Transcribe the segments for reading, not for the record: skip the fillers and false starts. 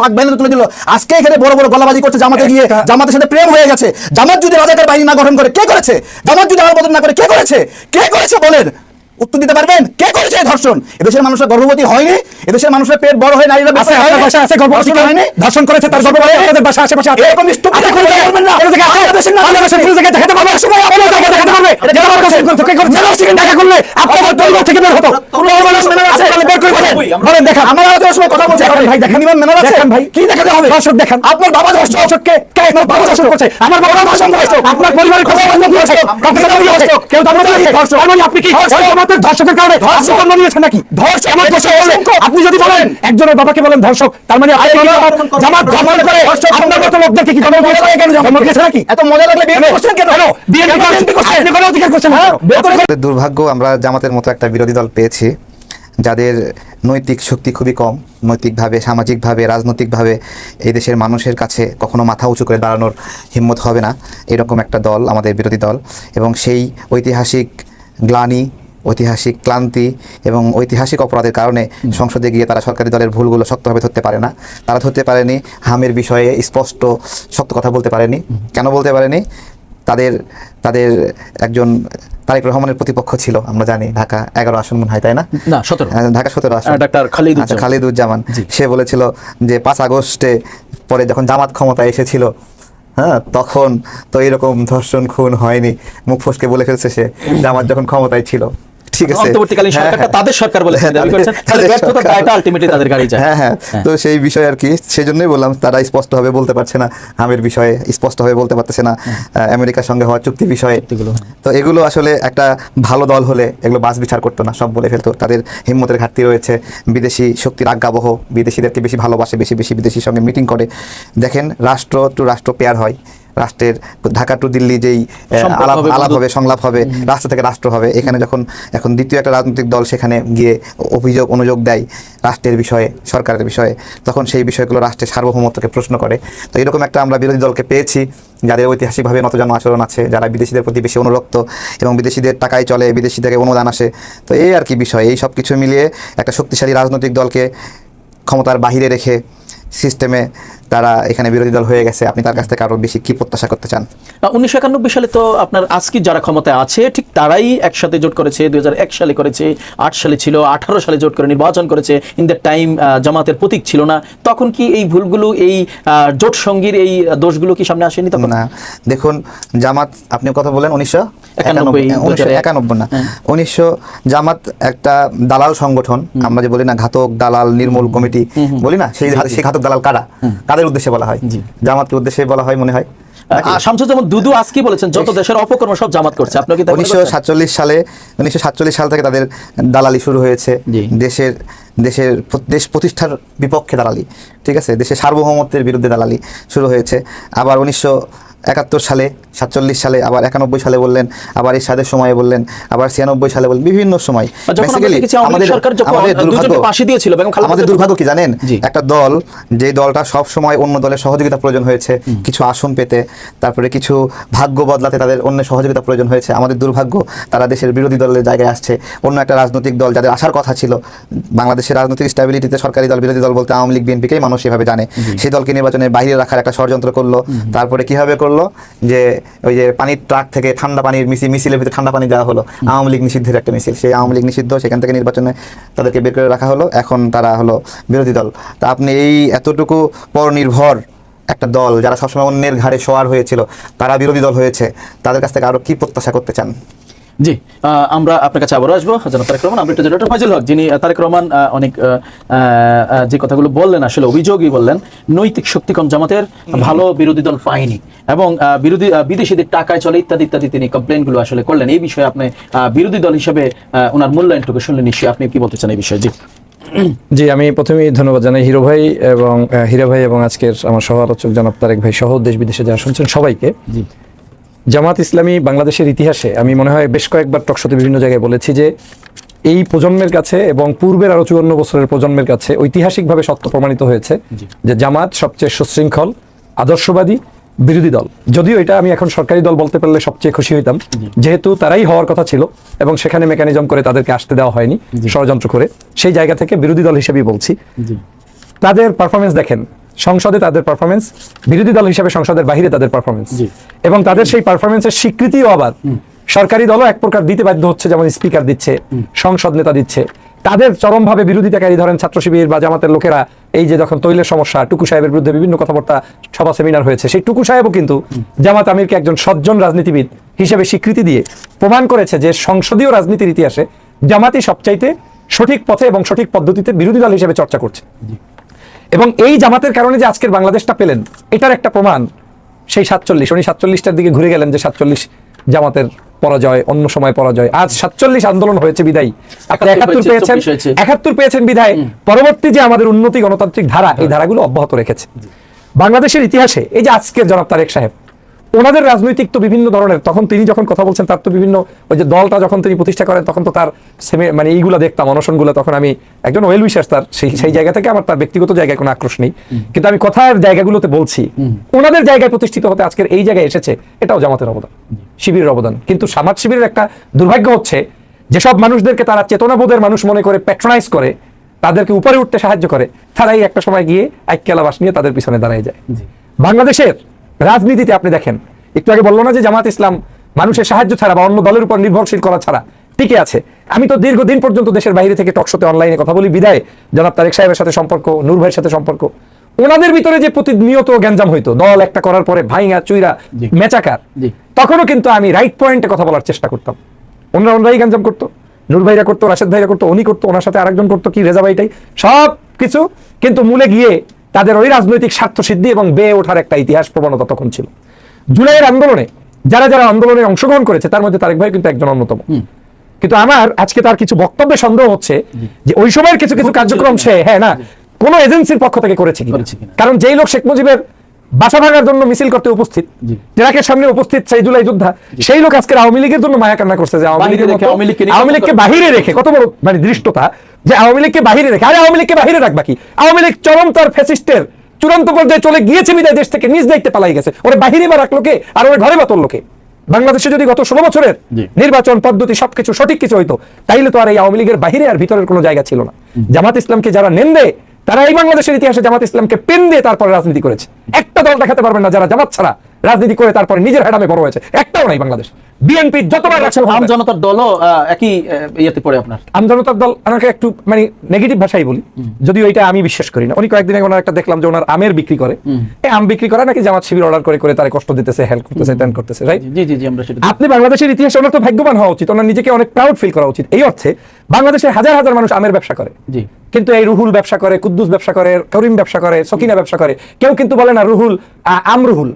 পাক বাহিনী তুলে দিল। আজকে এখানে বড় বড় গলাবাজি করছে জামাতে গিয়ে, জামাতের সাথে প্রেম হয়ে গেছে। জামাত যদি রাজাকার বাহিনী না গঠন করে কে করেছে? জামাত যদি আল বদল না করে কে করেছে? কে করেছে বলেন? উত্তর দিতে পারবেন? কে করেছে এই ধর্ষণ? এদেশের মানুষের গর্ভবতী হয়নি, এদেশের মানুষের পেট বড় হয়ে নারীরা আছে, আপনার বাসা আছে গর্ভবতী হয়নি, ধর্ষণ করেছে তার গর্ভবতী আপনাদের বাসা আশেপাশে আছে। এরকম স্টুপিড কথা বলবেন না। বাংলাদেশের পুরো জায়গায় দেখাতে পারবে, সময় আপনার জায়গায় দেখাতে পারবে। যারা ধর্ষণ করতে কে করছে দেখা করলে আপনাদের পরিবার থেকে বের হতো। কোন মানুষ মেনে আছে তাহলে বের করে বলেন দেখান। আমার আলোচনার সময় কথা বলছেন ভাই দেখেন, মিনিমাম মেনে আছে দেখেন ভাই, কি দেখাতে হবে? দর্শক দেখেন, আপনার বাবা দর্শককে কে আপনার বাবা ধর্ষণ করছে? আমার বাবা ধর্ষণ করেছে, আপনার পরিবারের কথা বন্ধ করেছে, কেউ তো আমরা ধর্ষণ আপনি কি আমাদের ধর্ষকের কারণে ধর্ষণ নিয়েছেন নাকি? ধর্ষণ আমার দোষ বলে আপনি যদি বলেন একজনের বাবাকে বলেন ধর্ষক, তার মানে জামাত ধর্ষণ করে আপনার মতো লোকদেরকে কি জন্ম দিয়েছে নাকি? এত মজা লাগলে বিয়ে করছেন কেন? বিএনপি করছেন, আপনি কোনো অধিকার করছেন না। দুর্ভাগ্য আমরা জামাতের মতো একটা বিরোধী দল পেয়েছি যাদের নৈতিক শক্তি খুবই কম, নৈতিকভাবে, সামাজিকভাবে, রাজনৈতিকভাবে এই দেশের মানুষের কাছে কখনো মাথা উঁচু করে দাঁড়ানোর হিম্মত হবে না, এরকম একটা দল আমাদের বিরোধী দল। এবং সেই ঐতিহাসিক গ্লানি, ঐতিহাসিক ক্লান্তি এবং ঐতিহাসিক অপরাধের কারণে সংসদে গিয়ে তারা সরকারি দলের ভুলগুলো শক্তভাবে ধরতে পারে না। তারা ধরতে পারেনি হামের বিষয়ে স্পষ্ট শক্ত কথা বলতে পারেনি। কেন বলতে পারেনি? তাদের একজন তারেক রহমানের প্রতিপক্ষ ছিল, আমরা জানি, ঢাকা 11 আসন মনে হয়, তাই না? না 17, ঢাকা 17 আসন, ডাক্তার খালিদুজ্জামান। সে বলেছিল যে 5 আগস্টে পরে যখন জামাত ক্ষমতায় এসেছিল, হ্যাঁ, তখন তো এরকম ধর্ষণ খুন হয়নি। মুখ ফসকে বলে ফেলছে সে জামাত যখন ক্ষমতায় ছিল। ঠিক আছে, অন্তর্বর্তীকালীন সরকারটা তাদের সরকার বলেছে, দাবি করেছেন তাহলে ব্যর্থতার দায়টা আলটিমেটলি তাদের গাড়ি যায়। হ্যাঁ, তো সেই বিষয় আর কি, সেজন্যই বললাম তারা স্পষ্টভাবে বলতে পারছে না হামের বিষয়ে, স্পষ্টভাবে বলতে পারতেছে না আমেরিকার সঙ্গে হওয়া চুক্তি বিষয়ে। তো এগুলো আসলে একটা ভালো দল হলে এগুলো বাস বিচার করতো না, সব বলে ফেলতো। তাদের হিম্মতের ঘাটতি রয়েছে, বিদেশি শক্তির আজ্ঞাবহ, বিদেশিদেরকে বেশি ভালোবাসে, বেশি বেশি বিদেশির সঙ্গে মিটিং করে। দেখেন, রাষ্ট্র টু রাষ্ট্র পেয়ার হয়, রাষ্ট্রের ঢাকা টু দিল্লি যেই আলাপ হবে, সংলাপ হবে, রাষ্ট্র থেকে রাষ্ট্র হবে। এখানে যখন এখন দ্বিতীয় একটা রাজনৈতিক দল সেখানে গিয়ে অনুযোগ দেয় রাষ্ট্রের বিষয়ে, সরকারের বিষয়ে, তখন সেই বিষয়গুলো রাষ্ট্রের সার্বভৌমত্বকে প্রশ্ন করে। তো এরকম একটা আমরা বিরোধী দলকে পেয়েছি যাদের ঐতিহাসিকভাবে নতজানু আচরণ আছে, যারা বিদেশিদের প্রতি বেশি অনুরক্ত এবং বিদেশিদের টাকায় চলে, বিদেশি থেকে অনুদান আসে। তো এই আর কি বিষয়, এই সব কিছু মিলিয়ে একটা শক্তিশালী রাজনৈতিক দলকে ক্ষমতার বাহিরে রেখে সিস্টেমে তারা এখানে বিরোধী দল হয়ে গেছে। আপনি তার কাছ থেকে আরো বেশি কি প্রত্যাশা করতে চান? 1991 সালে তো আপনার আজকে যারা ক্ষমতায় আছে ঠিক তারাই একসাথে জোট করেছে, 2001 সালে করেছে, 8 সালে ছিল, 18 সালে জোট করে নির্বাচন করেছে। ইন দ্য টাইম জামাতের প্রতীক ছিল না। তখন কি এই ভুলগুলো, এই জোট সঙ্গীর এই দোষগুলো কি সামনে আসেনি তখন? না, দেখুন, জামাত, আপনি কথা বলেন 1991 না, 1900 জামাত একটা দালাল সংগঠন। আমরা যে বলি না ঘাতক দালাল নির্মূল কমিটি বলি না, সেই ঘাতক দালাল কাদের উদ্দেশ্যে বলা হয়? জামাতকে উদ্দেশ্যে বলা হয় মনে হয়। শামসুজ্জামান দুদু আজকে বলেছেন যত দেশের অপকর্ম সব জামাত করছে। আপনি কি 1947 সাল থেকে তাদের দালালি শুরু হয়েছে, দেশ প্রতিষ্ঠার বিপক্ষে দালালি, ঠিক আছে, দেশের সার্বভৌমত্বের বিরুদ্ধে দালালি শুরু হয়েছে। আবার 1971 সালে, 47 সালে, আবার 91 সালে বললেন, আবার এই সাদের সময়ে বললেন, আবার 96 সালে বললেন, বিভিন্ন সময়। আমাদের দুর্ভাগ্য কি জানেন? একটা দল, যে দলটা সব সময় অন্য দলের সহযোগিতা প্রয়োজন হয়েছে কিছু আসন পেতে, তারপরে কিছু ভাগ্য বদলাতে তাদের অন্য সহযোগিতা প্রয়োজন হয়েছে। আমাদের দুর্ভাগ্য তারা দেশের বিরোধী দলের জায়গায় আসছে। অন্য একটা রাজনৈতিক দল যাদের আসার কথা ছিল, বাংলাদেশের রাজনৈতিক স্ট্যাবিলিটিতে সরকারি দল বিরোধী দল বলতে আওয়ামী লীগ বিএনপিকেই মানুষ এভাবে জানে, সেই দলকে নির্বাচনের বাইরে রাখার একটা ষড়যন্ত্র করলো। তারপরে কিভাবে করলো? যে ওই যে পানির ট্রাক থেকে ঠান্ডা পানির মিছিলের ভিতরে ঠান্ডা পানি দেওয়া হলো, আওয়ামী লীগ নিষিদ্ধের একটা মিছিল, সেই আওয়ামী লীগ নিষিদ্ধ, সেখান থেকে নির্বাচনে তাদেরকে বের করে রাখা হলো। এখন তারা হলো বিরোধী দল। তা আপনি এই এতটুকু পরনির্ভর একটা দল, যারা সবসময় অন্যের ঘাড়ে সওয়ার হয়েছিল, তারা বিরোধী দল হয়েছে, তাদের কাছ থেকে আরো কি প্রত্যাশা করতে চান? জি, আমরা আপনার কাছে আবারও আসবো। তারেক রহমান, আমরা একটু ডক্টর ফয়জুল হক, যিনি তারেক রহমান অনেক যে কথাগুলো বললেন, আসলে অভিযোগই বললেন, নৈতিক শক্তি কম জামাতের, ভালো বিরোধী দল পায়নি এবং বিদেশিদের টাকায় চলে ইত্যাদি ইত্যাদি তিনি কমপ্লেনগুলো আসলে করলেন। এই বিষয়ে আপনি বিরোধী দল হিসেবে ওনার মূল্যায়নটুকু শুনলেন নিশ্চয়ই, আপনি কি বলতে চান এই বিষয়ে? জি, আমি প্রথমেই ধন্যবাদ জানাই হীরা ভাই এবং আজকের আমার সহ আলোচক জনাব তারেক ভাই সহ দেশ বিদেশে যারা শুনছেন সবাইকে। জামাত ইসলামী বাংলাদেশের ইতিহাসে আমি মনে হয় বেশ কয়েকবার টকশোতে বিভিন্ন জায়গায় বলেছি যে এই প্রজন্মের কাছে এবং পূর্বের আরো 54 বছরের প্রজন্মের কাছে ঐতিহাসিকভাবে সত্য প্রমাণিত হয়েছে যে জামাত সবচেয়ে সুশৃঙ্খল, আদর্শবাদী বিরোধী দল। যদিও এটা আমি এখন সরকারি দল বলতে পারলে সবচেয়ে খুশি হইতাম, যেহেতু তারাই হওয়ার কথা ছিল এবং সেখানে মেকানিজম করে তাদেরকে আসতে দেওয়া হয়নি ষড়যন্ত্র করে, সেই জায়গা থেকে বিরোধী দল হিসেবেই বলছি। তাদের পারফরমেন্স দেখেন, সংসদে তাদের পারফরমেন্স, বিরোধী দল হিসেবে সংসদের বাইরে তাদের পারফরমেন্স, জি। এবং তাদের সেই পারফরমেন্সের স্বীকৃতিও আবার সরকারি দলও এক প্রকার দিতে বাধ্য হচ্ছে, যেমন স্পিকার দিচ্ছে, সংসদ নেতা দিচ্ছে। তাদের চরমভাবে বিরোধিতাকারী ধরেন ছাত্র শিবির বা জামাতের লোকেরা, এই যে যখন তৈলের সমস্যা, টুকু সাহেবের বিরুদ্ধে বিভিন্ন কথাবার্তা, সভা সেমিনার হয়েছে, সেই টুকু সাহেবও কিন্তু জামাত আমিরকে একজন সজ্জন রাজনীতিবিদ হিসেবে স্বীকৃতি দিয়ে প্রমাণ করেছে যে সংসদীয় রাজনীতির ইতিহাসে জামাতই সবচাইতে সঠিক পথে এবং সঠিক পদ্ধতিতে বিরোধী দল হিসেবে চর্চা করছে। এবং এই জামাতের কারণে যে আজকের বাংলাদেশটা পেলেন, এটার একটা প্রমাণ সেই 47, উনি 47টার দিকে ঘুরে গেলেন যে 47 জামাতের পরাজয়, অন্য সময় পরাজয়। আজ 47 আন্দোলন হয়েছে বিদায় আপনি 71 পেয়েছেন, 71 পেয়েছেন বিদায় পরবর্তী যে আমাদের উন্নতি গণতান্ত্রিক ধারা, এই ধারাগুলো অব্যাহত রেখেছে। বাংলাদেশের ইতিহাসে এই যে আজকের জনাব তারেক সাহেব, ওনাদের রাজনৈতিক তো বিভিন্ন ধরনের, তখন তিনি যখন কথা বলছেন তার তো বিভিন্ন, ওই যে দলটা যখন তিনি প্রতিষ্ঠা করেন তখন তো তার মানে এইগুলা দেখতাম, অনশনগুলো, তখন আমি একজন ওয়েল উইশার তার, সেই জায়গা থেকে আমার তার ব্যক্তিগত জায়গায় কোনো আক্রোশ নেই, কিন্তু আমি কথার জায়গাগুলোতে বলছি ওনাদের জায়গায় প্রতিষ্ঠিত হতে আজকের এই জায়গায় এসেছে, এটাও জামাতের অবদান, শিবিরের অবদান। কিন্তু জামাত শিবিরের একটা দুর্ভাগ্য হচ্ছে যেসব মানুষদেরকে তারা চেতনাবোধের মানুষ মনে করে প্যাট্রোনাইজ করে, তাদেরকে উপরে উঠতে সাহায্য করে, তারাই একটা সময় গিয়ে আইক্যালাবাস নিয়ে তাদের পিছনে দাঁড়ায় যায়। বাংলাদেশের রাজনীতিতে আপনি দেখেন, একটু আগে বললো না যে জামাত ইসলাম মানুষের সাহায্য ছাড়া বা অন্য দলের উপর নির্ভরশীল করা ছাড়া টিকে আছে। আমি তো দীর্ঘদিন পর্যন্ত দেশের বাইরে থেকে টকশোতে অনলাইনে কথা বলি বিদায় জনাব তারেক সাহেবের সাথে সম্পর্ক, নূর ভাইয়ের সাথে সম্পর্ক, ওনাদের ভিতরে যে প্রতিনিয়ত গ্যাঞ্জাম হইতো, দল একটা করার পরে ভাইঙা চুইরা মেচাকার, তখনও কিন্তু আমি রাইট পয়েন্টে কথা বলার চেষ্টা করতাম। ওনারাই গ্যাঞ্জাম করতো, নূর ভাইরা করতো, রাশেদ ভাইরা করতো, উনি করতো, ওনার সাথে আরেকজন করতো কি রেজা ভাইটাই, সব কিছু কিন্তু মূলে গিয়ে তাদের ওই রাজনৈতিক স্বার্থ সিদ্ধি এবং বেয়ে ওঠার একটা ইতিহাস প্রবণতা তখন ছিল। জুলাইয়ের আন্দোলনে যারা যারা আন্দোলনে অংশগ্রহণ করেছে তার মধ্যে তারেক ভাই কিন্তু একজন অন্যতম। কিন্তু আমার আজকে তার কিছু বক্তব্যে সন্দেহ হচ্ছে যে ওই সময়ের কিছু কিছু কার্যক্রম সে কোন এজেন্সির পক্ষ থেকে করেছে কিনা। কারণ যেই লোক শেখ মুজিবের বাসা ভাঙার জন্য মিছিল করতে উপস্থিত, ট্রাকের সামনে উপস্থিত সেই জুলাই যোদ্ধা, সেই লোক আজকে আওয়ামী লীগের জন্য মায়া কান্না করছে যে আওয়ামী লীগকে বাহিরে রেখে, কত বড় মানে দৃষ্টতা যে আওয়ামী লীগকে বাহিরে রেখে। আরে আওয়ামী লীগকে বাহিরে রাখবা কি? আওয়ামী লীগ চরম তার ফ্যাসিস্টের চূড়ান্ত পর্যায়ে চলে গিয়েছে বিদায় দেশ থেকে নিজ দায়িত্বে পালাই গেছে। ওরা বাহিরে বা রাখলো কে, আর ওরা ঘরে বা তোর লোকে। বাংলাদেশে যদি গত 16 বছরের নির্বাচন পদ্ধতি সবকিছু সঠিক কিছু হইতো, তাইলে তো আর এই আওয়ামী লীগের বাহিরে আর ভিতরের কোনো জায়গা ছিল না। জামাত ইসলামকে যারা নেন্দে, তারা এই বাংলাদেশের ইতিহাসে জামাত ইসলামকে পেন দিয়ে তারপরে রাজনীতি করেছে। একটা দল দেখাতে পারবেন না যারা জামাত ছাড়া রাজনীতি করে তারপরে নিজের হেডামে বড় হয়েছে, একটাও নাই বাংলাদেশ। বিএনপি যতবার আম জনতার দলও একই ইয়েতে পড়ে আপনার। আম জনতার দল আমাকে একটু মানে নেগেটিভ ভাষাই বলি, যদিও এটা আমি বিশ্বাস করি না। উনি কয়েকদিন আগে ওনার একটা দেখলাম যে ওনার আমের বিক্রি করে, এই আম বিক্রি করে নাকি জামাত শিবির অর্ডার করে করে তারা কষ্ট দিতেছে, হেল্প করতেছে, টেন করতেছে, রাইট? জি জি জি, আমরা সেটা। আপনি বাংলাদেশের ইতিহাসে ওনার তো ভাগ্যবান হওয়া উচিত, ওনার নিজেকে অনেক প্রাউড ফিল করা উচিত। এই অর্থে বাংলাদেশের হাজার হাজার মানুষ আমের ব্যবসা করে, কিন্তু এই রুহুল ব্যবসা করে, কুদ্দুস ব্যবসা করে, করিম ব্যবসা করে, সকিনা ব্যবসা করে, কেউ কিন্তু বলে না রুহুল আম রুহুল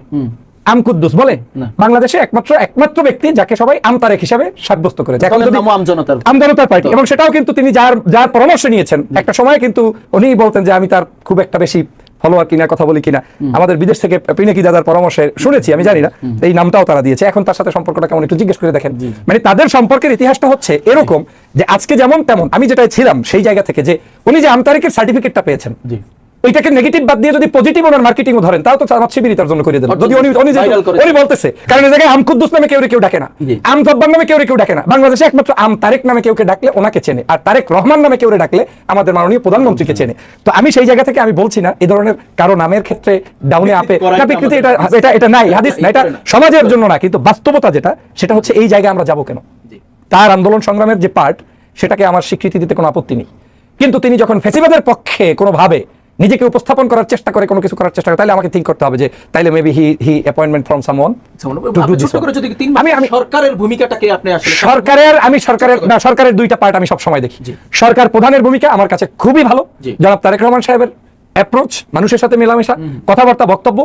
আম কুদ্দুস বলে। বাংলাদেশে একমাত্র ব্যক্তি যাকে সবাই আম তারেক হিসাবে সাব্যস্ত করেছে আম জনতার পার্টি, এবং সেটাও কিন্তু তিনি যার পরামর্শ নিয়েছেন। একটা সময় কিন্তু উনি বলতেন যে আমি তার খুব একটা বেশি ফলোয়ার কিনা, কথা বলি কিনা, আমাদের বিদেশ থেকে পিনাকি দাদার পরামর্শে শুনেছি, আমি জানি না, এই নামটাও তারা দিয়েছে। এখন তার সাথে সম্পর্কটা কেমন একটু জিজ্ঞেস করে দেখেন। মানে তাদের সম্পর্কের ইতিহাসটা হচ্ছে এরকম যে আজকে যেমন তেমন আমি যেটাই ছিলাম সেই জায়গা থেকে যে উনি যে আম তারেকের সার্টিফিকেটটা পেয়েছেন, ওইটাকে নেগেটিভ বাদ দিয়ে যদি পজিটিভ ওনার মার্কেটিং ধরেন, তাও তো জামাত শিবিরই তার জন্য করে দেন। যদি উনি বলতেছে, কারণ এই জায়গায় আম কুদ্দুস নামে কেউ ডাকে না, আম জব্বার নামে কেউ ডাকে না। বাংলাদেশে একমাত্র আম তারেক নামে কেউ ডাকলে ওনাকে চেনে, আর তারেক রহমান নামে কেউ ডাকলে আমাদের মাননীয় প্রধানমন্ত্রীকে চেনে। তো আমি সেই জায়গা থেকে আমি বলছি না এই ধরনের কারো নামের ক্ষেত্রে ডাউনে আপে না বিকৃতি, এটা নাই, হাদিস না, এটা সমাজের জন্য না। কিন্তু বাস্তবতা যেটা, সেটা হচ্ছে এই জায়গায় আমরা যাবো কেন? তার আন্দোলন সংগ্রামের যে পার্ট, সেটাকে আমার স্বীকৃতি দিতে কোনো আপত্তি নেই। কিন্তু তিনি যখন ফেসিবাদের পক্ষে কোনোভাবে নিজেকে উপস্থাপন করার চেষ্টা করে, কোনো কিছু করার চেষ্টা করে, তাহলে আমাকে থিঙ্ক করতে হবে যে তাইলে maybe he appointment from someone to do this. আমি সরকারের ভূমিকাটাকে আপনি আসলে সরকারের দুইটা পার্ট আমি সব সময় দেখি। সরকার প্রধানের ভূমিকা আমার কাছে খুবই ভালো, জনাব তারেক রহমান সাহেবের অ্যাপ্রোচ, মানুষের সাথে মেলামেশা, কথাবার্তা, বক্তব্য,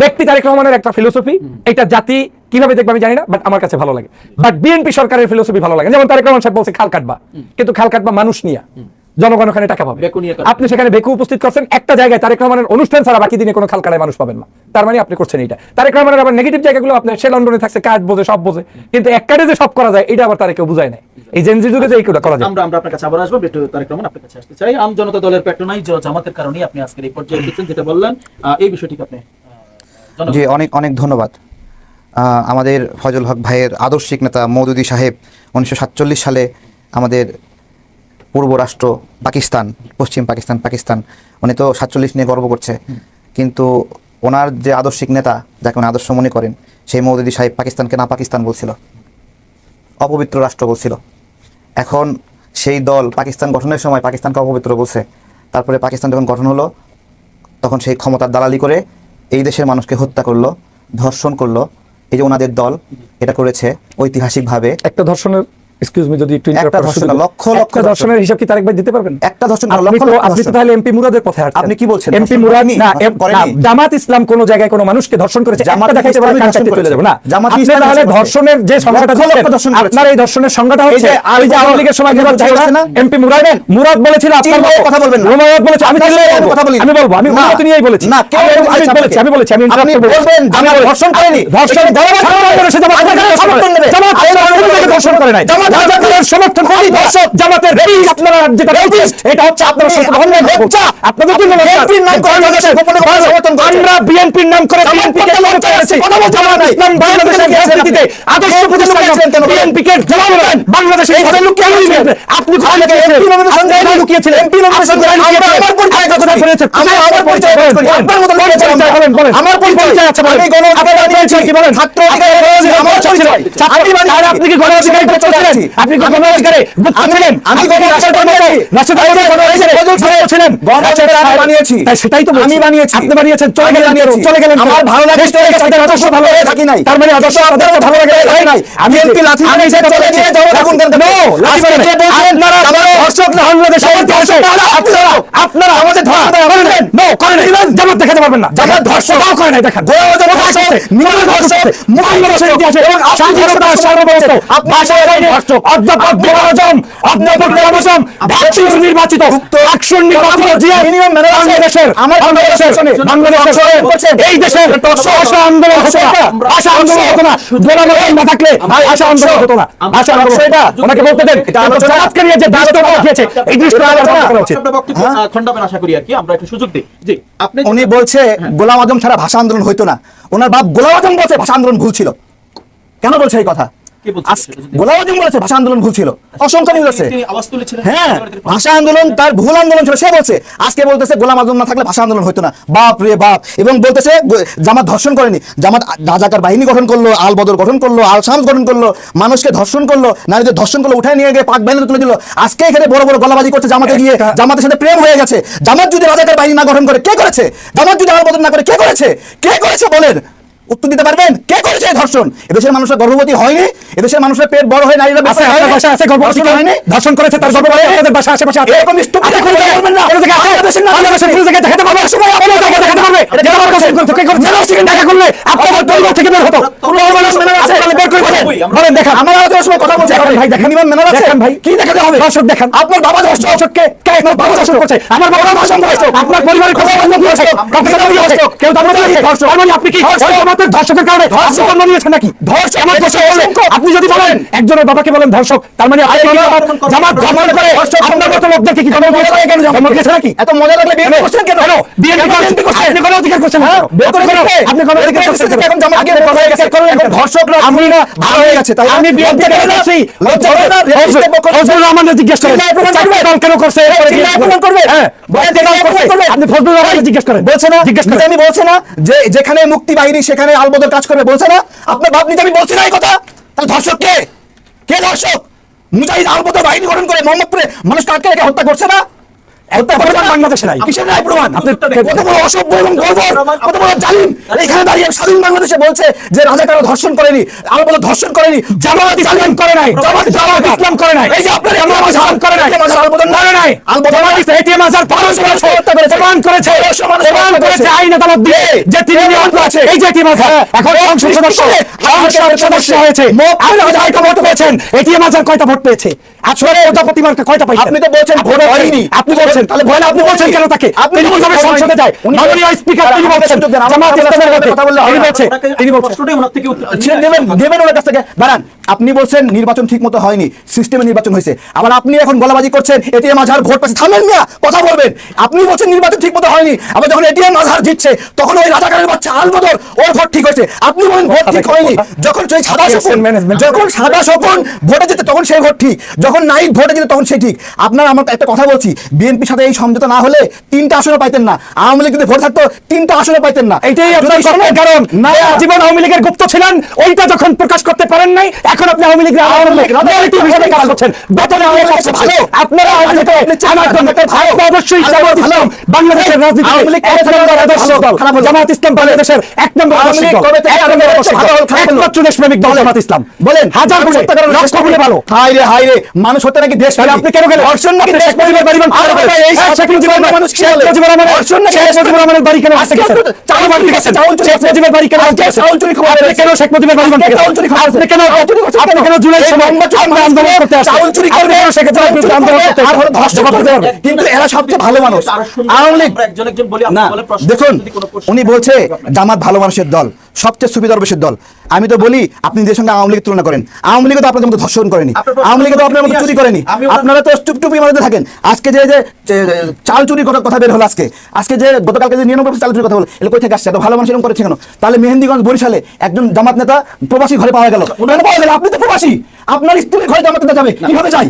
ব্যক্তি তারেক রহমানের একটা ফিলোসফি, এটা জাতি কিভাবে দেখবে আমি জানি না, বাট আমার কাছে ভালো লাগে। বাট বিএনপি সরকারের ফিলোসফি ভালো লাগে। যেমন তারেক রহমান সাহেব বলছে খাল কাটবা, কিন্তু খাল কাটবা মানুষ নিয়ে, জনগণ ওখানে টাকা পাবে। আপনি সেখানে বেকু উপস্থিত করছেন একটা জায়গায়, তারেক রহমানের অনুষ্ঠান ছাড়া বাকি দিনে কোনো খাল কাটায় মানুষ পাবেন না, তার মানে আপনি করছেন এটা। তারেক রহমানের আবার নেগেটিভ জায়গাগুলো আপনার, সে লন্ডনে থাকছে, কাঠ বোঝে, সব বোঝে, কিন্তু এক কাটে যে সব করা যায় এটা আবার তারেকেও বুঝায় নাই। এই জেনজি যুগে যে এইগুলো করা যায়। আমরা আপনার কাছে আবার আসবো, একটু তারেক রহমান আপনার কাছে আসতে চাই। আম জনতা দলের প্যাট্রোনাইজ জামাতের কারণেই আপনি আজকের এই পর্যায়ে এসেছেন, যেটা বললেন, এই বিষয়টিকে আপনি। জি, অনেক অনেক ধন্যবাদ। আমাদের ফজল হক ভাইয়ের আদর্শিক নেতা মওদুদী সাহেব 1947 সালে আমাদের পূর্ব রাষ্ট্র পাকিস্তান, পশ্চিম পাকিস্তান উনি তো 47 নিয়ে গর্ব করছে, কিন্তু ওনার যে আদর্শিক নেতা যাকে উনি আদর্শ মনে করেন সেই মৌদুদি সাহেব পাকিস্তানকে না পাকিস্তান বলছিল, অপবিত্র রাষ্ট্র বলছিল। এখন সেই দল পাকিস্তান গঠনের সময় পাকিস্তানকে অপবিত্র বলছে, তারপরে পাকিস্তান যখন গঠন হলো তখন সেই ক্ষমতার দালালি করে এই দেশের মানুষকে হত্যা করলো, ধর্ষণ করলো। এই যে ওনাদের দল এটা করেছে ঐতিহাসিকভাবে। একটা ধর্ষণের, এক্সকিউজ মি যদি একটু একটা ধর্ষণ না, লক্ষ লক্ষ একটা ধর্ষণের হিসাব কি তারেক ভাই দিতে পারবেন? একটা ধর্ষণ না, আপনি লক্ষ তো লক্ষ আপনি তো ধর্ষণ। তাহলে এমপি মুরাদের কথা হাঁটছেন। আপনি কি বলছেন? এমপি ধর্ষণ মুরাদ করেনি? না, করেনি? না, জামাত ইসলাম কোন জায়গায় কোন মানুষকে ধর্ষণ করেছে? জামাত একটা দেখাইতে পারেন, ইসলামী কাটতে ধর্ষণ চলে যাব না। জামাত আপনি ইসলামী তাহলে ধর্ষণ ধর্ষণের যে সংখ্যাটা লক্ষ লক্ষ দিচ্ছেন, ধর্ষণ করেছে। আপনার এই ধর্ষণের সংখ্যাটা এই হচ্ছে যে ওই যে আওয়ামী লীগের সময় কথা বলছে না? এমপি মুরাদ বলেছিল আপনার চিল্লায়ে মতো। কথা বলবেন না। মুরাদ বলেছে, আমি আপনার চিল্লায়ে সাথে আমি কথা বলি না। আমি বলবো, আমি না, অনুমতি নিয়েই বলেছি। না, কেউ আমি বলেছে বলেছি, আপনাকে। আমি বলেছি, আমি আপনি interrupt করবো। বলবেন জামাত ধর্ষণ করেনি। ধর্ষণ এটা জামাত সমর্থন করেছে, জামাত সমর্থন দেবে। জামাত ধর্ষণ করে নাই। জামাতের সমর্থন করে দর্শক জামাতের আপনারা যেটা বলছেন এটা হচ্ছে আপনারা ধর্মের হত্যা। আপনাদের জন্য বিএনপির নাম করে বাংলাদেশের গোপনে গোপনে সমর্থন করেছে। আমরা বিএনপির নাম করে বিএনপিকে লজ্জা আছে, কথা বলতে জামাত নাই। ইসলাম বাংলাদেশের রাজনীতিতে আদর্শ প্রতিষ্ঠান বিএনপিকে জবাব দেন। বাংলাদেশে এই ভাবে লুকিয়ে রয়েছেন। আপনি কোথায় লুকিয়েছিলেন? এমপি নমিনেশন আমার পরিচয় কথা বলেছেন। আমার পরিচয় করি। আপনার মত বলেন বলেন। আমার পরিচয় আছে বলেন। আমি গণঅধিকার বানিয়েছি কি বলেন? ছাত্র অধিকার বানিয়েছি আমার পরিচয়। ছাত্রী বানিয়েছি। আপনি কি গণঅধিকার করছিলেন? আপনি কি গণঅধিকারে গুপ্ত ছিলেন? আমি গণঅধিকার বানিয়েছি। রাষ্ট্র অধিকার ছিলেন। গণঅধিকার বানিয়েছি। তাই সেটাই তো আমি বানিয়েছি। আপনি বানিয়েছেন, চলে গেলেন, চলে গেলেন। আমার ভালো লাগে আদর্শ ভালো লাগে থাকি নাই। তার মানে আদর্শ আপনাদের ভালো লাগে থাকি নাই। আমি বিএনপি লাঠি আমি মেরে সেটা চলে বলেছি। গিয়ে যাও এখন কেন দেবে? লাঠি মেরে আজকে বলছেন আপনারা আমার ধর্ষক না বাংলাদেশে আপনারা আমাদের ধর্ষক করেন নো করেন জামাত দেখাতে পারবেন না। জামাত ধর্ষক করে নাই, দেখান বাংলাদেশের ইতিহাসে স্বাধীনতা সার্বভৌমত্ব ভাষায় ধর্ষক অধ্যাপক গোলাম আজম অধ্যাপক গোলাম আজম নির্বাচিত আকশন নির্বাচিত জিয়া বাংলাদেশের এই দেশের ভাষা আন্দোলন হতো না, ভাষা আন্দোলন হতো না। গোলাম আজম না থাকলে ভাষা আন্দোলন হতো না। ভাষা আন্দোলন ওনাকে বলতে দেন। জামাতকে নিয়ে যে দৃষ্টান্ত দেখিয়েছে এই দৃষ্টান্ত করা উচিত। খণ্ডাবেন আশা করি আর কি, আমরা একটু সুযোগ দিই। জি, আপনি উনি বলছে গোলাম আজম ছাড়া ভাষা আন্দোলন হইতো না। ওনার বাপ গোলাম আজম বলছে ভাষা আন্দোলন ভুল ছিল। কেন বলছে এই কথা? কে বলছে? গোলাম আজম বলেছে ভাষা আন্দোলন ভুল ছিল, অসংখ্য নিউজ আছে। তিনি আওয়াজ তুলেছিলেন। হ্যাঁ, ভাষা আন্দোলন তার ভুল আন্দোলন ছিল, সে বলছে। আজকে বলতেছে গোলাম আজম না থাকলে ভাষা আন্দোলন হইতো না। বাপ রে বাপ। এবং বলতেছে জামাত ধর্ষণ করেনি, জামাত রাজাকার বাহিনী গঠন করলো, আল বদর গঠন করলো, আল শামস গঠন করলো, মানুষকে ধর্ষণ করলো, নারীদের ধর্ষণ করলো, উঠায় নিয়ে গিয়ে পাক বাহিনীতে তুলে দিল। আজকে এখানে বড় বড় গলাবাজি করছে জামাতে গিয়ে, জামাতের সাথে প্রেম হয়ে গেছে। জামাত যদি রাজাকার বাহিনী না গঠন করে কে করেছে? জামাত যদি আল বদর না করে কে করেছে? কে করেছে বলেন? উত্তর দিতে পারবেন? কে করেছে এই ধর্ষণ? এদেশের মানুষরা গর্ভবতী হয়নি, এদেশের মানুষের পেট বড় হয়ে নারীরা আছে, আপনার বাসায় আছে গর্ভবতী হয়নি, ধর্ষণ করেছে তার গর্ভবতী আপনাদের বাসায় আশেপাশে আছে। এরকম স্টুপিড আপনি কোন জায়গায় বলবেন না? কোন জায়গায় আছে? বাংলাদেশের কোন জায়গায় দেখাতে পারবে? সময় কোন জায়গায় দেখাতে পারবে? এটা আমার কাছে কে করছে? সেখানে দেখা করলে আপনাদের দল থেকে বের হতো। কোন মানুষ মেনে আছে? আপনি বের করে বলেন দেখান। আমার আলোচনার সময় কথা বলছে ভাই, দেখেন মিনিমাম মেনে আছে ভাই। কি দেখাতে হবে? দর্শক দেখান। আপনার বাবা দর্শককে কে আপনার বাবা দর্শক করছে? আমার বাবা দর্শক করছে। আপনার পরিবারের কথা বন্ধ করেছে। কেউ দাম দিয়ে দর্শক। মানে আপনি কি আমাদের দর্শকের কারণে ধর্ষক বানিয়েছেন নাকি? ধর্ষক আমার দর্শক বলে আপনি যদি বলেন একজনের বাবাকে বলেন ধর্ষক, তার মানে জামাত গঠন করে আপনার মতো লোকদেরকে কি জন্ম দিয়েছে? কেন জন্ম দিয়েছে নাকি? এত মজা লাগলে বিয়ে করছেন কেন? বিএনপি করছেন, আপনি কোন অধিকার করছেন? বের করে কেন? আপনি কোন অধিকার করছেন? এখন জামাত আগে কথা হয়ে গেছে, এখন ধর্ষকরা আমি না ভালো হয়ে গেছে। তাই আমি বিএনপি কে বলেছি লজ্জা করে না? ফজলুর রহমানের জিজ্ঞেস করেন দল কেন করছে? প্রমাণ করবে। হ্যাঁ, আপনি ফজলুর রহমানের জিজ্ঞেস করেন। বলছে না জিজ্ঞেস করেন, আমি বলছে না যে যেখানে মুক্তি বাহিনী সেখানে আলবদর কাজ করবে, বলছে না? আপনার বাপ নিজে আমি বলছি না এই কথা। তাহলে ধর্ষক কে? কে ধর্ষক? মুজাহিদ আলবদর বাহিনী গঠন করে মোহাম্মদপুরে মানুষকে আটকে রেখে হত্যা করছে না? হত্যা প্রমাণ বাংলাদেশে নাই। কিসের নাই প্রমাণ? কত বড় অসভ্য এবং বর্বর, কত বড় জালিম। এখানে দাঁড়িয়ে স্বাধীন বাংলাদেশে বলছে যে রাজাকাররা ধর্ষণ করেনি, আলবদর ধর্ষণ করেনি, জামাত ইসলাম করে নাই, জামাত ইসলাম করে নাই। এই যে আপনারা জামাত ইসলাম করে নাই, আলবদর করে নাই, আলবদর এটিএম আজার পালন করেছে, প্রমাণ করেছে, প্রমাণ করেছে আইন আদালত দিয়ে যে তিনি নিয়ন্ত্রণ আছে। এই যে এটিএম আজার এখন সংসদ সদস্য হয়েছে, আপনি কয়টা ভোট পেয়েছেন? এটিএম আজার কয়টা ভোট পেয়েছে? আসলে প্রজাপতি মার্কা কয়টা পাইছেন? আপনি তো বলছেন ভোট হয়নি, আপনি বলছেন, তাহলে ভয় না? আপনি বলছেন কেন তাকে? আপনি কিভাবে সংসদে যায়? মাননীয় স্পিকার তিনি বলছেন জামাত ইসলামের কথা বললে তিনি বলছেন, তিনি বলছেন দেবেন ওনার কাছ থেকে। দাঁড়ান, আপনি বলছেন নির্বাচন ঠিক মতো হয়নি, সিস্টেমে নির্বাচন হয়েছে, আবার আপনি এখন গলাবাজি করছেন এটিএম আজহার ভোট পাচ্ছে। থামেন মিয়া, কথা বলবেন। আপনি বলছেন নির্বাচন ঠিক মতো হয়নি, আবার যখন এটিএম আজহার জিতছে তখন ওই রাজাকারের বাচ্চা আলবদর ওর ভোট ঠিক হয়েছে। আপনি বলেন ভোট ঠিক হয়নি। যখন সেই সাদা শকুন ভোটে যেতে তখন সেই ভোট ঠিক, যখন নাইট ভোটে যেতে তখন সেই ঠিক। আপনার আমার একটা কথা বলছি, বিএনপির সাথে এই সমঝোতা না হলে 3টা আসনও পাইতেন না। আওয়ামী লীগ যদি ভোট থাকতো 3টা আসনও পাইতেন না। এটাই আপনার কথার কারণ। না, জীবন আওয়ামী লীগের গুপ্ত ছিলেন, ওইটা যখন প্রকাশ করতে পারেন নাই, এখন আপনি আওয়ামী লীগের narrative হিসেবে কাজ করছেন। বেতনে আওয়ামী লীগ আছে ভালো, আপনারা আওয়ামী লীগকে আমার জন্য আপনি অবশ্যই জামাত ইসলাম বাংলাদেশের রাজনীতিতে এক নম্বর আদর্শ দল। জামাত ইসলাম বাংলাদেশের এক নম্বর আদর্শ দল, এক নম্বর আদর্শ দল, একমাত্র দেশপ্রেমিক দল জামাত ইসলাম। বলেন হাজার গুণে, লক্ষ গুণে ভালো। হাই রে মানুষ হতে নাকি দেশ, তাহলে আপনি কেন গেলেন? ধর্ষণ নাকি দেশ পরিবার বাড়ি ভাঙতে গেলেন? শেখ মুজিবুর রহমানের বাড়ি কেন ভাঙতে গেছেন? শেখ মুজিবুর বাড়ি কেন ভাঙতে গেছেন? আপনি কেন শেখ মুজিবুর বাড়ি ভাঙতে গেছেন? আপনি কেন জুলাই সময় আমরা আন্দোলন করতে আসছেন? আপনি কেন শেখ মুজিবুর বিরুদ্ধে আন্দোলন করতে আসছেন? কিন্তু এরা সবচেয়ে ভালো মানুষ। আওয়ামী লীগ না, দেখুন উনি বলছে জামাত ভালো মানুষের দল, সবচেয়ে সুবিধার দল। আমি তো বলি আপনি যে সঙ্গে আওয়ামী লীগ তুলনা করেন, আওয়ামী লীগ তো আপনাদের মতো ধর্ষণ করেনি, আওয়ামী লীগ তো আপনার মতো চুরি করেনি, আপনারা তো চুপটুপি মধ্যে থাকেন। আজকে যে চাল চুরির কথা বের হলো, আজকে যে গতকালকে যে 99% চাল চুরির কথা হলো, এগুলো কই থেকে আসছে? এত ভালো মানুষ এরকম করেছে কেন? তাহলে মেহেন্দিগঞ্জ বরিশালে একজন জামাত নেতা প্রবাসী ঘরে পাওয়া গেল। আপনি তো প্রবাসী, আপনার স্ত্রীর ঘরে জামাত নেতা যাবে কিভাবে যায়?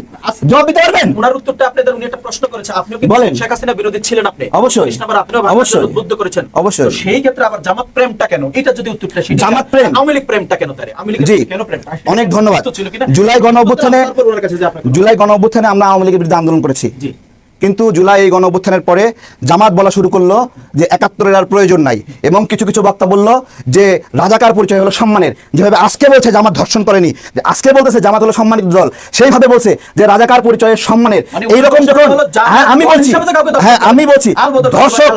জবাব দিতে পারবেন? ওনার উত্তরটা আপনাদের উনি একটা প্রশ্ন করেছে, আপনিও কি বলেন। শেখ হাসিনা বিরোধী ছিলেন? আপনি অবশ্যই। আপনিও অবশ্যই উদ্বুদ্ধ করেছেন। অবশ্যই। তো সেই ক্ষেত্রে আবার জামাত প্রেমটা কেন? এটা যদি উত্তরটা সেটা জামাত প্রেম, আওয়ামী লীগ প্রেমটা কেন? তারে আওয়ামী লীগ জি কেন প্রেম? অনেক ধন্যবাদ। ছিল কিনা? জুলাই গণ অভ্যুত্থানে তারপর ওনার কাছে যে আপনার জুলাই গণ অভ্যুত্থানে আমরা আওয়ামী লীগের বিরুদ্ধে আন্দোলন করেছি, জি। কিন্তু জুলাই এই গণ অভ্যুত্থানের পরে জামাত বলা শুরু করলো যে 71-এর আর প্রয়োজন নাই, এবং কিছু কিছু বক্তা বললো যে রাজাকার পরিচয় হলো সম্মানের। যেভাবে আজকে বলছে জামাত ধর্ষণ করেনি, যে আজকে বলতেছে জামাত হলো সম্মানিত দল, সেইভাবে বলছে যে রাজাকার পরিচয়ের সম্মানের। মানে এইরকম যখন হ্যাঁ আমি বলছি, হ্যাঁ আমি বলছি ধর্ষক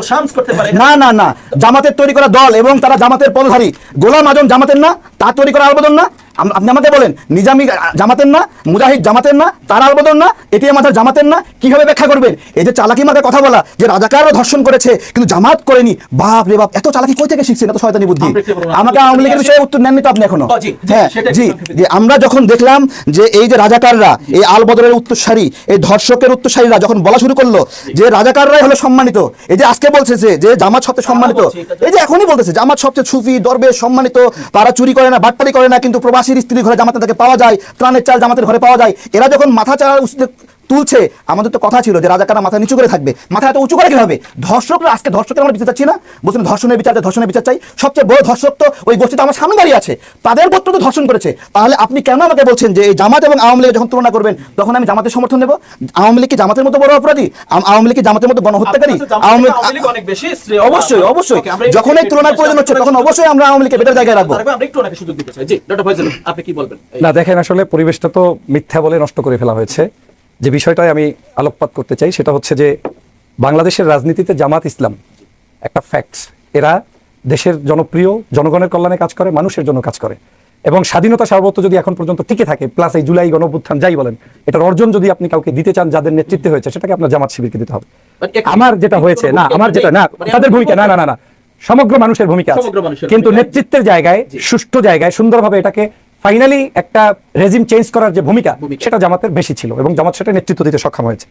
না না না, জামাতের তৈরি করা দল এবং তারা জামাতের পদধারী। গোলাম আজম জামাতের না, তার তৈরি করা আলবদর না? আপনি আমাকে বলেন, নিজামী জামাতের না, মুজাহিদ জামাতের না, তার আলবদর না, এটিএম আজহার জামাতের না? কিভাবে ব্যাখ্যা করবেন? এই যে চালাকি মার্কা কথা বলা যে রাজাকারও ধর্ষণ করেছে কিন্তু জামাত করেনি, বাপ রে বাপ, এত চালাকি কই থেকে শিখছেন? এত শয়তানি বুদ্ধি। আমাকে আওয়ামী লীগের বিষয়ে উত্তর নেননি তো আপনি এখনো? হ্যাঁ জি, যে আমরা যখন দেখলাম যে এই যে রাজাকাররা, এই আলবদরের উত্তরসারী, এই ধর্ষকের উত্তরসারীরা যখন বলা শুরু করলো যে রাজাকাররাই হলো সম্মানিত, এই যে আজকে বলছে যে জামাত সবচেয়ে সম্মানিত, এই যে এখনই বলতেছে জামাত সবচেয়ে সুফি দরবেশ সম্মানিত, তারা চুরি করে না, বাটপারি করে না, কিন্তু প্রবাসীর স্ত্রীর ঘরে জামাত নেতাকে পাওয়া যায়, ত্রাণের চাল জামাতের ঘরে পাওয়া যায়। এরা যখন মাথা চাড়া তুলছে, আমাদের তো কথা ছিল যে রাজাকাররা মাথা নিচু করে থাকবে, মাথা এত উঁচু করে কিভাবে? ধর্ষকরা আজকে ধর্ষকের আমরা বিচার চাচ্ছি না, বলছেন ধর্ষণের বিচার চাই। সবচেয়ে বড় ধর্ষক তো ওই গোষ্ঠীটা আমার সামনে দাঁড়িয়ে আছে, তাদের পুত্র তো ধর্ষণ করেছে। তাহলে আপনি কেন আমাকে বলছেন যে এই জামাত এবং আওয়ামী লীগ যখন তুলনা করবেন তখন আমি জামাতের সমর্থন নেব? আওয়ামী লীগ কি জামাতের মতো বড় অপরাধী? আওয়ামী লীগ কি জামাতের মতো গণহত্যাকারী? আওয়ামী লীগ অনেক বেশি, অবশ্যই অবশ্যই। যখন এই তুলনার প্রয়োজন হচ্ছে তখন অবশ্যই আমরা আওয়ামী লীগকে বেটার জায়গায় রাখবো। আমরা একটু ওনাকে সুযোগ দিতে চাই। জি ডক্টর ফয়জল, আপনি কি বলবেন? না দেখেন, আসলে পরিবেশটা তো মিথ্যা বলে নষ্ট করে ফেলা হয়েছে। যে বিষয়টাই আমি আলোকপাত করতে চাই সেটা হচ্ছে যে বাংলাদেশের রাজনীতিতে জামাত ইসলাম একটা ফ্যাক্টস। এরা দেশের জনপ্রিয়, জনগণের কল্যাণে কাজ করে, মানুষের জন্য কাজ করে, এবং স্বাধীনতা সার্বভৌমত্ব যদি এখন পর্যন্ত টিকে থাকে, প্লাস এই জুলাই গণঅভ্যুত্থান যাই বলেন, এটার অর্জন যদি আপনি কাউকে দিতে চান যাদের নেতৃত্বে হয়েছে, সেটাকে আপনার জামাত শিবিরকে দিতে হবে। আমার যেটা হয়েছে না, আমার যেটা না, তাদের ভূমিকা না না না না, সমগ্র মানুষের ভূমিকা আছে, কিন্তু নেতৃত্বের জায়গায়, সুষ্ঠু জায়গায়, সুন্দরভাবে এটাকে ফাইনালি একটা রেজিম চেঞ্জ করার যে ভূমিকা, সেটা জামাতের বেশি ছিল এবং জামাত সেটা নেতৃত্ব দিতে সক্ষম হয়েছে।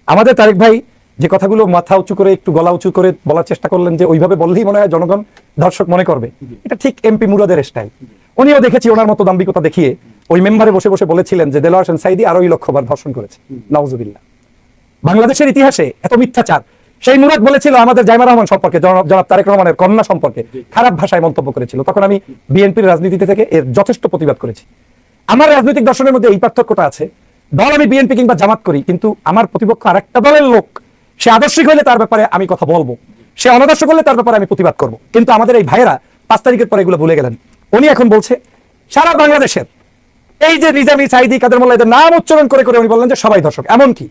আমাদের তারেক ভাই যে কথাগুলো মাথা উঁচু করে, একটু গলা উঁচু করে বলার চেষ্টা করলেন যে ওইভাবে বললেই মনে হয় জনগণ ধর্ষক মনে করবে, এটা ঠিক এমপি মুরাদের স্টাইল। উনিও দেখেছি ওনার মতো দাম্ভিকতা দেখিয়ে ওই মেম্বারে বসে বসে বলেছিলেন যে দেলোয়ার হোসেন সাইদি আরো 1,00,000 ধর্ষণ করেছে। নাউজুবিল্লাহ। বাংলাদেশের ইতিহাসে এত মিথ্যাচার সেই মুরাদ বলেছিল আমাদের জাইমা রহমান সম্পর্কে, জনাব তারেক রহমানের কন্যা সম্পর্কে খারাপ ভাষায় মন্তব্য করেছিল, তখন আমি বিএনপির রাজনীতিতে থেকে এর যথেষ্ট প্রতিবাদ করেছি। আমার রাজনৈতিক দর্শনের মধ্যে এই পার্থক্যটা আছে, দল আমি বিএনপি কিংবা জামাত করি, কিন্তু আমার প্রতিপক্ষ আরেকটা দলের লোক, সে আদর্শিক হলে তার ব্যাপারে আমি কথা বলবো, সে অনাদর্শ করলে তার ব্যাপারে আমি প্রতিবাদ করব। কিন্তু আমাদের এই ভাইয়েরা 5 তারিখের পরে এগুলো ভুলে গেলেন। উনি এখন বলছে সারা বাংলাদেশের এই যে নিজামী, সাইদি, কাদের মোল্লা এদের নাম উচ্চারণ করে করে উনি বললেন যে সবাই ধর্ষক। এমনকি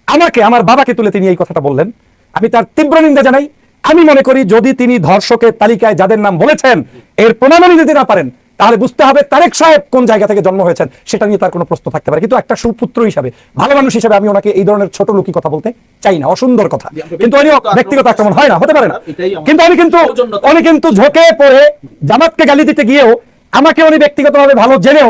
আমাকে, আমার বাবাকে তুলে তিনি এই কথাটা বললেন, আমি তার তীব্র নিন্দা জানাই। আমি মনে করি যদি তিনি ধর্ষকের তালিকায় যাদের নাম বলেছেন এর প্রমাণই দিতে না পারেন, তাহলে বুঝতে হবে তারেক সাহেব কোন জায়গা থেকে জন্ম হয়েছেন, সেটা নিয়ে তার কোনো প্রশ্ন থাকতে পারে। কিন্তু একটা সুপুত্র হিসাবে, ভালো মানুষ হিসাবে আমি ওনাকে এই ধরনের ছোট লোকি কথা বলতে চাই না, অসুন্দর কথা। কিন্তু উনি ব্যক্তিগত আক্রমণ হয় না, হতে পারে না। কিন্তু উনি কিন্তু ঝোঁকে পড়ে জামাতকে গালি দিতে গিয়েও আমাকে উনি ব্যক্তিগতভাবে ভালো জেনেও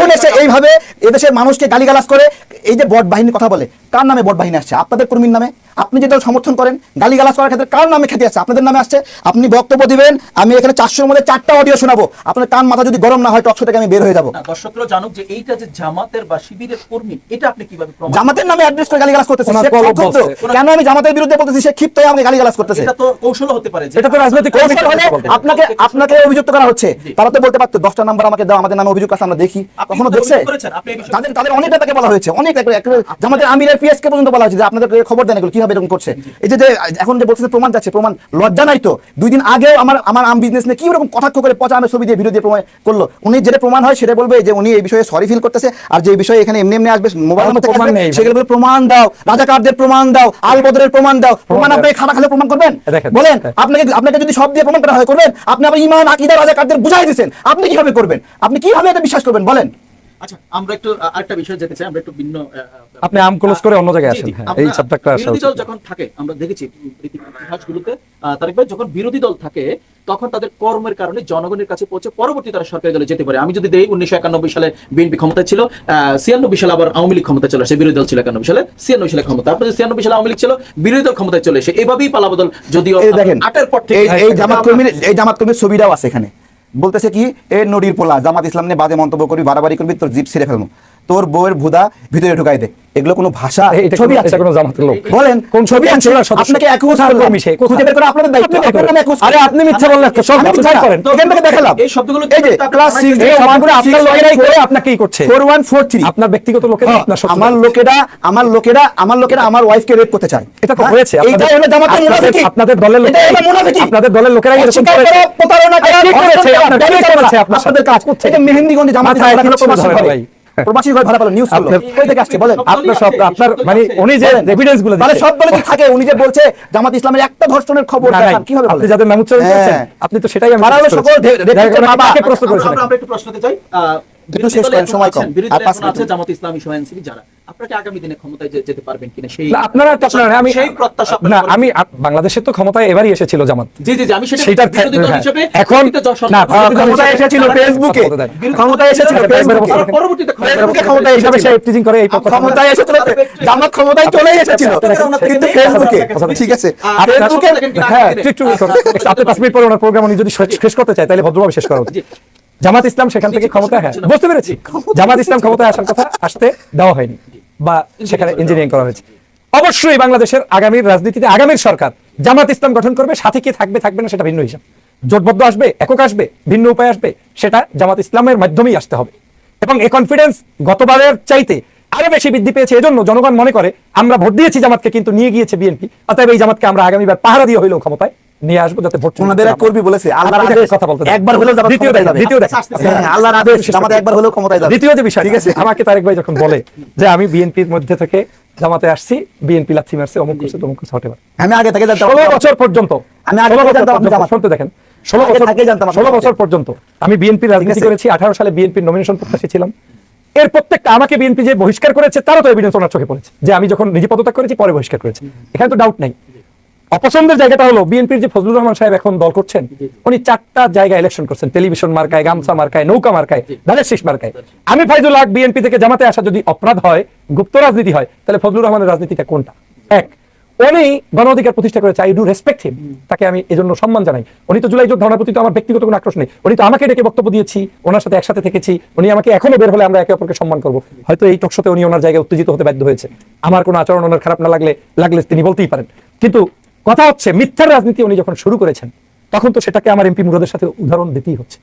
এখন এসে এইভাবে এদেশের মানুষকে গালিগালাজ করে এই যে বট বাহিনীর কথা বলে, কার নামে বট বাহিনী আসছে? আপনাদের কর্মীর নামে। আপনি যে দল সমর্থন করেন, গালিগালাজ করার ক্ষেত্রে কার নামে খ্যাতি আসছে? আপনাদের নামে আসছে। আপনি বক্তব্য দিবেন, আমি এখানে 400-এর মধ্যে 4টা অডিও শোনাবো, আপনার কান মাথা যদি গরম না হয় টকশো থেকে আমি বের হয়ে যাবো। না, দর্শকরা জানুক যে এইটা যে জামাতের বা শিবিরের কর্মী, এটা আপনি কিভাবে প্রমাণ? জামাতের নামে অ্যাড্রেস করে গালিগালাজ করতেছে, ওনার সে কলম ক্ষুব্ধ। বলছে। কেন আমি জামাতের বিরুদ্ধে বলতেছি? সে ক্ষিপ্ত হয়ে আমাকে গালিগালাজ করতেছে। এটা তো কৌশল হতে পারে যে এটা তো রাজনৈতিক কৌশল হলে আপনাকে আপনাকে অভিযুক্ত করা হচ্ছে। তারা তো বলতে পারতো 10টা নাম্বার আমাকে দাও, আমাদের নামে অভিযোগ আছে, আমরা দেখি। আপনি কখনো কিন্তু দেখছে? অভিযোগ করেছেন, আপনি এই বিষয়ে- তাদের তাদের অনেক নেতাকে বলা হয়েছে, অনেক জামাতের আমিরের পিএসকে পর্যন্ত বলা হয়েছে যে আপনাদের খবর দেন এগুলো কিভাবে এরকম করছে। এই যে এখন যে বলছে প্রমাণ যাচ্ছে, প্রমাণ লজ্জা নাই তো? 2 দিন আগেও আমার আম বিজনেস নিয়ে কি রকম কটাক্ষ করে পচা আমের ছবি দিয়ে ভিডিও দিয়ে প্রমাণ করলো। উনি যেটা প্রমাণ হয় সেটা বলবে যে উনি এই বিষয়ে সরি ফিল করতেছে, আর যে বিষয়ে এখানে এমনি এমনি আসবে মোবাইল আমার তো প্রমাণ নেই। সেগুলো বলে প্রমাণ দাও, রাজাকারদের প্রমাণ দাও, আল বদরের প্রমাণ দাও। প্রমাণ আপনি খাতা খালে প্রমাণ করবেন? দেখেন, বলেন, আপনাকে যদি সব দিয়ে প্রমাণ করা হয় করবেন? আপনি আবার ইমান আকীদা রাজাকারদের বুঝাই দিয়েছেন, আপনি কিভাবে করবেন? আপনি কিভাবে এটা বিশ্বাস করবেন বলেন? আচ্ছা, আমরা একটু আরেকটা বিষয় যেতে চাই, আমরা একটু ভিন্ন আপনি আম ক্লোজ করে অন্য জায়গায় জি, আসেন। জি, হ্যাঁ, আমরা এই সাবজেক্টটা আসা বিরোধী উচিত। দল যখন থাকে, আমরা দেখেছি ইতিহাসগুলোতে, তারেক ভাই, যখন বিরোধী দল থাকে তখন তাদের কর্মের কারণে জনগণের কাছে পৌঁছে পরবর্তী তারা সরকারি দলে যেতে পারে। আমি যদি দেই 1991 সালে বিএনপি ক্ষমতায় ছিল, 96 সালে আবার আওয়ামী লীগ ক্ষমতায় চলে আসে, বিরোধী দল ছিল 91 সালে, 96 সালে ক্ষমতা, তারপরে 96 সালে আওয়ামী লীগ ছিল, বিরোধী দল ক্ষমতায় চলে এসে এভাবেই পালাবদল। যদিও এই দেখেন, 8 পর থেকে এই জামাত কর্মীর ছবিটাও আছে এখানে। বলতেছে কি, এ নড়ির পোলা, জামাত ইসলাম নিয়ে বাজে মন্তব্য করবি, বাড়াবাড়ি করবি, তোর জিপ ছিঁড়ে ফেলবো, তোর বউয়ের ভুদা ভিতরে ঢুকাই দে। এগুলো কোনো ভাষা? এটা ছবি কোনো- আছে? এটা কোনো জামাতের লোক? বলেন কোন ছবি আছে? আছে? সদস্য? আপনাকে অ্যাকুজ কোথার করলাম, কর্মী সে? কোথায়? খুঁজে বের করা আপনাদের দায়িত্ব। আপনি বের আপনার করেন। নামে accuse আরে করলাম। আপনি মিথ্যা বললেন, সব আমি মিথ্যা মিথ্যা? করেন। এখান থেকে দেখালাম। এই শব্দগুলো এই যে ক্লাস 6 এই সবগুলো আপনার লোকেরাই করে আপনাকেই করছে। 4143 আপনার ব্যক্তিগত লোকেরা হ্যাঁ, আপনার শত্রু। আমার লোকেরা আমার ওয়াইফকে রেপ করতে চায়। এটা তো হ্যাঁ? হয়েছে। এইটাই হলো জামাতের মুনাফিকি। আপনাদের দলের লোক, এটাই হলো মুনাফিকি। আপনাদের দলের লোকেরাই এরকম অস্বীকার করেছে। করা, প্রতারণা করা, কে করেছে? ধর্ষণ করা, আপনার কে ব্যবচার করা, করেছে? আপনার আপনাদের কাজ করছে। এই যে মেহেন্দিগঞ্জে জামাতের মাথায় ভাড়া খেলো কিচ্ছু প্রবাসী ধরে ঘরে। ভাই। প্রবাসী ঘরে ভাড়া পেলো, নিউজ করলো। আপনার- কই থেকে আসছে বলেন? আপনার সব আপনার মানে উনি যে এভিডেন্স গুলো তাহলে দিচ্ছে, সব বলে কি থাকে? উনি যে বলছে জামাত ইসলামের একটা ধর্ষণের খবর না, নাই। দেখান, কিভাবে আপনি বলেন? যাদের নাম উচ্চারণ হ্যাঁ। করেছেন, আপনি তো সেটাই আমি তারা হলো প্রশ্ন সকল করেছি। রেপিস্টের যাই হোক, বাবা। কাকে প্রশ্ন করেছেন? আমরা একটু প্রশ্নতে যাই। একটু শেষ করেন, সময় কম। বিরোধী আর দলে 5 এখন আছে মিনিট। জামাত ইসলামী সহ এনসিপি যারা, আপনাকে আগামী দিনে ক্ষমতায় যেতে পারবেন কিনা সেই না, আপনারা তো আপনারা আমি সেই প্রত্যাশা না, আপনারা আমি বাংলাদেশের তো ক্ষমতায় এবারই এসেছিল জামাত। জি, আমি সেটা সেটার বিরোধী দল হ্যাঁ। হিসেবে এখন প্রকৃত না, ক্ষমতায় এসেছিল ফেসবুকে, ক্ষমতায় এসেছিল ফেসবুকে, পরবর্তীতে ফেসবুকে ক্ষমতায় হিসাবে এসেছিল। সে টিচিং করে এই প্রত্যাশা। ক্ষমতায় এসেছিল, জামাত ক্ষমতায় চলে এসেছিল, কিন্তু ফেসবুকে। ঠিক আছে, ফেসবুকে হ্যাঁ, একটু আপনি 5 মিনিট পরে ওনার প্রোগ্রাম উনি যদি শেষ করতে চায় তাহলে ভদ্রভাবে শেষ করা উচিত। জামাত ইসলাম সেখান থেকে ক্ষমতায়, হ্যাঁ বুঝতে পেরেছি, জামাত ইসলাম ক্ষমতায় আসার কথা আসতে দেওয়া হয়নি বা সেখানে ইঞ্জিনিয়ারিং করা হয়েছে। অবশ্যই বাংলাদেশের আগামীর রাজনীতিতে আগামীর সরকার জামাত ইসলাম গঠন করবে, সাথে কি থাকবে থাকবে না সেটা ভিন্ন হিসাব। জোটবদ্ধ আসবে, একক আসবে, ভিন্ন উপায় আসবে, সেটা জামাত ইসলামের মাধ্যমেই আসতে হবে। এবং এই কনফিডেন্স গতবারের চাইতে আরো বেশি বৃদ্ধি পেয়েছে। এজন্য জনগণ মনে করে আমরা ভোট দিয়েছি জামাতকে, কিন্তু নিয়ে গিয়েছে বিএনপি, অতএব এই জামাতকে আমরা আগামীবার পাহারা দিয়ে হইলেও ক্ষমতায় নিয়ে আসবো, যাতে ভোট ওনাদের এক কর্মী বলেছে আল্লাহর আদেশ কথা বলতে দেন। একবার হলেও জামাত দ্বিতীয় ক্ষমতায় দেখেন, যাবে। দ্বিতীয় দেখেন। হ্যাঁ, আল্লাহর আদেশ জামাত একবার হলেও ক্ষমতায় যাবে। দ্বিতীয় যে বিষয়, ঠিক আছে। আমাকে তারেক ভাই যখন বলে যে আমি বিএনপির মধ্যে থেকে জামাতে আসছি, বিএনপি লাথি মারছে, অমুক করছে, তমুক করছে, হতে পারে। আমি আগে থেকে জানতাম 16 বছর পর্যন্ত, আমি আগে 16 থেকে বছর জানতাম আপনি পর্যন্ত, জামাত। শুনতে দেখেন, 16 আগে বছর থেকে জানতাম আপনি 16 বছর পর্যন্ত আমি বিএনপির রাজনীতি আছে। করেছি। 18 সালে বিএনপির নমিনেশন প্রত্যাশী ছিলাম। এর প্রত্যেকটা আমাকে বিএনপি যে বহিষ্কার করেছে তারও তো এভিডেন্স ওনার চোখে পড়েছে, যে আমি যখন নিজে পদত্যাগ করেছি পরে বহিষ্কার করেছে, এখানে তো ডাউট নাই। অপছন্দের জায়গাটা হলো বিএনপির যে ফজলুর রহমান সাহেব এখন দল করছেন, উনি 4টা জায়গায় ইলেকশন করছেন, টেলিভিশন মার্কায়, গামছা মার্কায়, নৌকা মার্কায়, ধানের শীষ মার্কায়। আমি ফাইজুল হক বিএনপি থেকে জামাতে আসা যদি অপরাধ হয়, গুপ্ত রাজনীতি হয়, তাহলে ফজলুর রহমানের রাজনীতিটা কোনটা? এক, উনি গণ অধিকার প্রতিষ্ঠা করেছে, আই ডু রেসপেক্ট হিম, তাকে আমি এজন্য সম্মান জানাই। উনি তো জুলাই যোদ্ধার প্রতি তো আমার ব্যক্তিগত কোনো আক্রোশ নেই, উনি তো আমাকে ডেকে বক্তব্য দিয়েছি, ওনার সাথে একসাথে থেকেছি, উনি আমাকে এখনো বের হলে আমরা একে অপরকে সম্মান করবো। হয়তো এই টকশোতে উনি ওনার জায়গায় উত্তেজিত হতে বাধ্য হয়েছে, আমার কোনো আচরণ ওনার খারাপ না লাগলে তিনি বলতেই পারেন। কিন্তু কথা হচ্ছে, মিথ্যার রাজনীতি উনি যখন শুরু করেছেন তখন তো সেটাকে আমার এমপি মুরাদের সাথে উদাহরণ দিতেই হচ্ছে।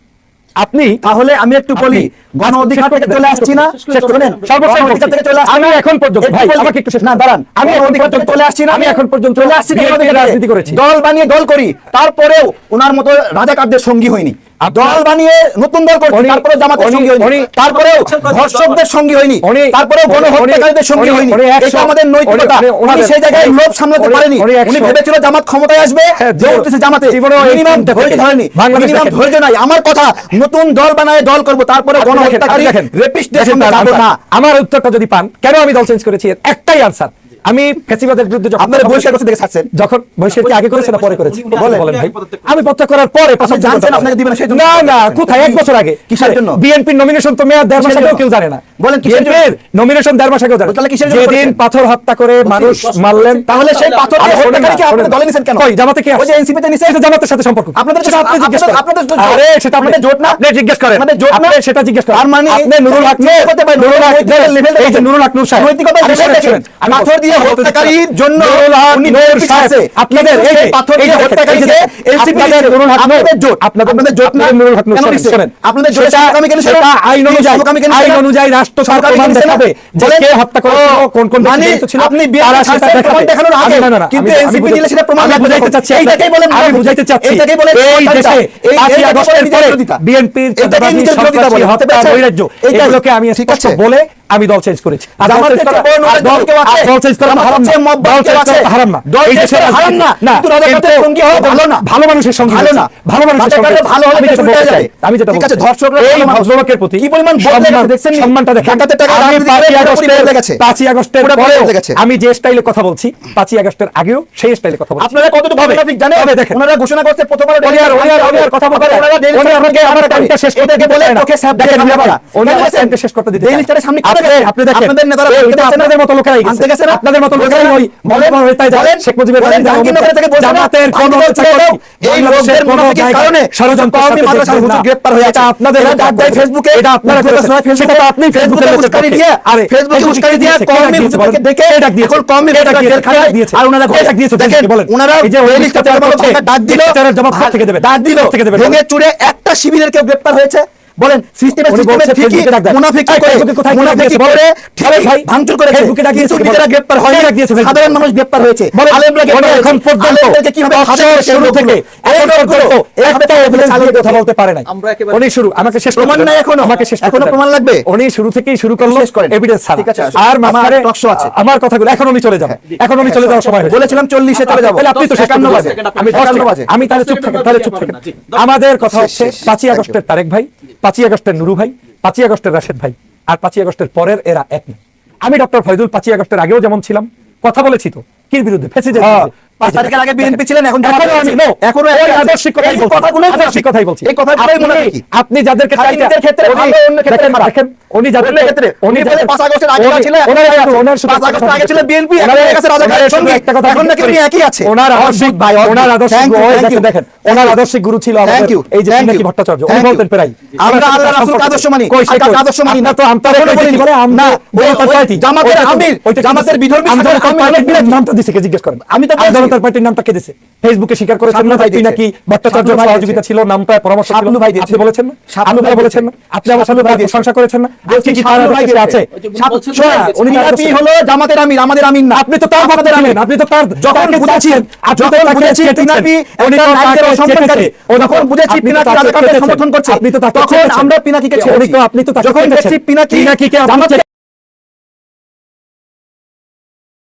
আপনি তাহলে আমি একটু বলি, গণ অধিকার থেকে চলে আসছি না, শুনেন, সর্বশেষ গণ অধিকার থেকে চলে আসছি আমি না। এখন পর্যন্ত, একটু ভাই বলি। আমাকে একটু শেষ না দাঁড়ান, আমি এখন অধিকার থেকে পর্যন্ত চলে আসছি না, আমি এখন পর্যন্ত চলে আসছি না, বিএনপির রাজনীতি করেছি, দল বানিয়ে দল করি, তারপরেও ওনার মতো রাজাকারদের সঙ্গী হয়নি। দল বানিয়ে নতুন দল করছি, তারপরে জামাতের সঙ্গী হয়নি, তারপরেও ধর্ষকদের সঙ্গী হয়নি, তারপরেও গণহত্যাকারীদের সঙ্গী হয়নি। এটা আমাদের নৈতিকতা। উনি সেই জায়গায় লোভ সামলাতে পারেনি। উনি ভেবেছিল জামাত ক্ষমতায় আসবে, যে উঠতেছে জামাতে, মিনিমাম ধৈর্য ধরেনি, মিনিমাম ধৈর্য নাই। আমার কথা, নতুন দল বানায় দল করব, তারপরে গণহত্যাকারী রেপিস্টদের সঙ্গে যাব না। আমার উত্তরটা যদি পান, কেন আমি দল চেঞ্জ করেছি, এর একটাই আনসার। আমি ফ্যাসিবাদের বিরুদ্ধে যখন আপনারা বহিষ্কার করতে দেখে ছাড়ছেন। যখন বহিষ্কার কি আগে করেছে না পরে করেছে বলেন। বলেন ভাই। আমি পদত্যাগ করার পরে আপনি জানছেন আপনাকে দিবেন না, সেই জন্য না না পদত্যাগ করছেন। কোথায় 1 বছর আগে কিসের জন্য? বিএনপির নমিনেশন তো মেয়াদ 1.5 মাস কিসের আগেও জন্য? কেউ জানে না। বলেন কিসের জন্য? বিএনপির নমিনেশন 1.5 মাস আগেও জানে না। তাহলে কিসের জন্য যেদিন করেছেন? পাথর হত্যা করে মানুষ মারলেন তাহলে সেই পাথর দিয়ে আরে শোনেন হত্যাকারীকে না, আপনারা শোনেন দলে না। নিছেন কেন? কই জামাতে কি ওই যে NCP তে নিছেন? এটা জামাতের সাথে সম্পর্ক আপনাদের সেটা আপনি জিজ্ঞেস করেন। আপনাদের তো জোট। আরে সেটা আপনাদের জোট না? আপনি জিজ্ঞেস করেন। আপনাদের জোট না? আপনি সেটা জিজ্ঞেস করেন। তার মানে আপনি নুরুল হক চিন্তা করতে পারেন, নুরুল হক নৈতিকতার level এই যে দেখেন। নুরুল হক নূর সাহেব নৈতিকতার আমি level শোনেন, দেখেন। শোনেন। আমি পাথর দিয়ে বলতে হত্যাকারীর দিচ্ছি। জন্য নুরুল হক উনি নূর বিএনপি সাহেব, ছাড়ছে। আপনাদের কিন্তু এই যে সেই পাথর দিয়ে এই যে হত্যাকারীকে NCP আপনাদের দিচ্ছে। নুরুল হক নূর, আপনাদের জোট। আপনাদের জোট না? আপনাদের নুরুল হক নূর কেন শোনেন, দিচ্ছে? শোনেন। আপনাদের জোটের সেটা- সমকামী কেন ছিল? সেটা আইন অনুযায়ী সমকামী কেন ছিল? আইন অনুযায়ী রাষ্ট্র তার সমকামী প্রমাণ কেন ছিল? দেখাবে যে বলেন। কে হত্যা করেছিল, কোন কোন ব্যক্তি মানে জড়িত ছিল, আপনি বিএনপি তারা সেটা ছাড়ছেন দেখাবে। প্রমাণ দেখানোর আগে। না, না, না, কিন্তু আমি NCP দিলে বুঝাতে- সেটা প্রমাণ আমি দেখাবে। বুঝাইতে চাচ্ছি এইটাকেই বলেন আমি বিরোধিতা। বুঝাইতে চাচ্ছি এইটাকেই বলেন এই সরকারিতা। দেশে এইটাকেই পাঁচই বলেন আগস্টের নিজের পরে বিরোধিতা। বিএনপির এইটাকেই নিজের বিরোধিতা সন্ত্রাসী বলে। হতে হত্যা, পেরেছেন? নৈরাজ্য এইটাই। এগুলোকে আমি ঠিক স্পষ্ট আছে। বলে আমি দল চেঞ্জ করেছি। আর দল জামাতের চেঞ্জ করা- চেয়ে বড় আর দল- কেউ আছে? আর দল চেঞ্জ করা জামাতের হারাম না। চেয়ে মব দল কেউ চেঞ্জ আছে? করা হারাম না। দল এই চেঞ্জ দেশের করা হারাম না। না, কিন্তু রাজাকারদের কিন্তু সঙ্গী হওয়া ভালো না। ভালো মানুষের সঙ্গে ভালো না। ভালো মানুষের সঙ্গে রাজাকাররা ভালো হলে আমি যেটা দেশ উল্টে বলতে চাই, যাবে। আমি যেটা ঠিক বলতে আছে, চাই। ধর্ষকরা এই ভালো মানুষ। ভদ্রলোকের প্রতি কি পরিমাণ বদলে গেছে সম্মান- দেখছেন নি? সম্মানটা দেখেন। টাকাতে টাকা আমি রাজনীতি করে 5ই পুরোপুরি আগস্টের বদলে গেছে। 5ই আগস্টের পুরোপুরি পরেও বদলে গেছে। আমি যে স্টাইলে কথা বলছি 5ই আগস্টের আগেও সেই স্টাইলে কথা বলছি। আপনারা কতটুকু তবে- মুনাফিক জানেন? তবে দেখেন। ওনারা ঘোষণা করছে প্রথমবার উনি আর কথা বলতে পারেন। উনি আমাকে আমার টাইমটা শেষ করতে এটাকে দিতে বলে চায় না। তোকে স্যাপ দেখেন দিয়ে ভাই, না। উনি আমার দেখেন? টাইমটা শেষ করতে দিতে ডেইলি চায় না। স্টারের সামনে আপনি দেখেন। দেখেন। আপনাদের নেতারা এই বলতে তো পারছে না। আপনাদের মতো লোকেরাই আনতে গেছে না? আপনাদের মতো লোকেরাই ওই বলেন, মনে হইতাই যায় বলেন, শেখ মুজিবের বলেন, জাহাঙ্গীরনগর থেকে বলছে না? জামাতের কোন জাহাঙ্গীরনগর থেকে দাও। এই লোকদের মুনাফিকের কারণে ষড়যন্ত্রের কওমি সাথে মাদ্রাসার দেখবেন হুজুর না। গ্রেফতার হয়ে এটা আছে। আপনাদের এরা লোক ডাক দেয় করছে। ফেসবুকে, এটা আপনারা ফেসবুকে করেছেন। সেটা তো আপনি ফেসবুকে ফেসবুকে উস্কানি দিয়ে, আরে ফেসবুকে উস্কানি দিয়ে কওমি হুজুরকে ডেকে ডাক দিয়েছে। এখন কওমি কে ডাক হুজুররা দিয়েছে? জেল খাটায়। কে ডাক দিয়েছে? আর ওনারা কে ডাক দিয়েছে? দেখেন, বলেন। ওনারা এই যে ওই লিস্টে লিস্টটা বড় করছে, ডাক দিল, লিস্টটার জবাব থেকে দেবেন। ডাক দিল, থেকে দেবেন। ভেঙে চুরে একটা শিবিরের কেউ গ্রেফতার হয়েছে? বলেন, সিস্টেমে উনি বলছে ঠিকই ফেসবুকে ডাক দেন। মুনাফিকি এই করে, ফেসবুকে কোথায় কি ডাক মুনাফিকি দিয়েছে? করে বলেন ভাই, ভাঙচুর করেছে। ফেসবুকে ডাক দিয়েছে কিন্তু কি? নিজেরা বলেন। গ্রেফতার হয় কে ডাক দিয়েছে ফেসবুকে? সাধারণ মানুষ গ্রেফতার হয়েছে। বলেন, আলেমরা উনি গ্রেফতার এখন হয়েছে। পর্যন্ত আলেমদেরকে কিভাবে ফাঁসি বছর করেছে শুরু লোকগুলো? থেকে এখন পর্যন্ত একটা এভিডেন্স দিয়ে কথা বলতে পারে নাই। আমরা একেবারে- উনি শুরু আমাকে শেষ প্রমাণ করতে দেন। নাই এখনো? আমাকে শেষ করতে এখনো দেন। প্রমাণ লাগবে? উনি শুরু থেকেই শুরু করলো শেষ করেন। এভিডেন্স ছাড়া। ঠিক আছে, আর আমার মাঝখানে টক শো আছে। আমার কথাগুলো এখন উনি চলে যাবে। এখন উনি চলে যাওয়ার সময় হয়েছে। বলেছিলাম 40-এ চলে যাবো। তাহলে আপনি তো শেষ 51 করতে বাজে। পারবেন। আমি 51 বাজে। আমি তাহলে চুপ থাকেন, তাহলে চুপ থাকেন। আমাদের কথা হচ্ছে 5ই আগস্টের তারেক ভাই, 5ই আগস্টের নুরু ভাই, 5ই আগস্টের রাশেদ ভাই, আর 5ই আগস্টের পরের এরা এক না। আমি ডক্টর ফয়জুল 5ই আগস্টের আগেও যেমন ছিলাম, কথা বলেছি তো কির বিরুদ্ধে, ফ্যাসিস্টের বিরুদ্ধে। 5 তারিখের আগে বিএনপি ছিলেন, এখন জামাত এখনো আমি আছি। no, এখনো ওই একই আছে। আদর্শিক কথাই এই বলছি। কথাগুলোই আদর্শিক কথাই বলছি। এই কথাগুলোই আপনি- মুনাফিকি। আপনি যাদেরকে খালি চাইতে- নিজের ক্ষেত্রে উনি- ভালো, অন্য ক্ষেত্রে দেখেন, খারাপ। দেখেন, উনি যাদেরকে- অন্য ক্ষেত্রে। উনি বলে 5 আগস্টের আগে উনি- ছিল, ওনার এখন শুধু- আছে। ওনার শুধু 5 একটা আগস্টের কথা আগে ছিল বলছি। বিএনপি, এখন ওনার- হয়ে গেছে রাজাকারের ওনার শুধু সঙ্গী। একটা কথা এখন নাকি বলছি। উনি একই আছে। ওনার আদর্শিক ভাই, ওনার আদর্শিক Thank you, ওই thank দেখেন, you. দেখেন, ওনার আদর্শিক গুরু ছিল আমাদের Thank you, এই যে thank পিনাকি you, ভট্টাচার্য। উনি thank you. বলতেন প্রায় আমরা আল্লাহ রাসূলকে আদর্শ মানি। কই সে কাউকে কই? আদর্শ মানি না। আপনার তো আমতারে কখনো কইতে বলিনি। কি বলে? না, জনতার ওই পার্টি। জামাতের ওইটা তো- আমির, ওইটা কি জামাতের দিছে? বিধর্মী জনতার শাখার আমির পার্টির হলো নামটা দিছে কে জিজ্ঞেস করেন। আমি তো বলছি। জনতার পার্টির নামটা কে দিছে? ফেসবুকে স্বীকার করেছেন না শাবনূর ভাই পিনাকি দিয়েছে। ভট্টাচার্যের শাবনূর ভাই সহযোগিতা দিয়েছে। ছিল, নামটা পরামর্শ ছিল। শাবনূর ভাই দিয়েছে। আপনি বলেছেন না? শাবনূর আপনি ভাই বলেছেন না? দিয়েছে। আপনি আমার সামনে শাবনূর ভাই প্রশংসা করেছেন না? আজকে কি তার শাবনূর ভাই আদর্শে আছে? দিয়েছে। শোনা, উনি তার বিএনপি আদর্শে- হলো জামাতের আমির, আমাদের আমির না। আপনি তো তার ভক্ত ছিলেন, আপনি তো তার যখন তাকে বুঝেছি, চাচ্ছেন, আপনি তো যখন তাকে বুঝেছি চেটেছেন। পিনাকি উনি একটা তো নারীদের তাকে অসম্মানকারী, চেটেছেন। যখন বুঝেছি আপনি তো পিনাকি তাকে রাজাকারদের চেটেছেন। সমর্থন করছে, আপনি তো তাকে তখন চেটেছেন। আমরা পিনাকিকে ছেড়েছি। আপনি তো তাকে যখন চেটেছেন। দেখছি পিনাকি পিনাকিকে আপনি জামাতের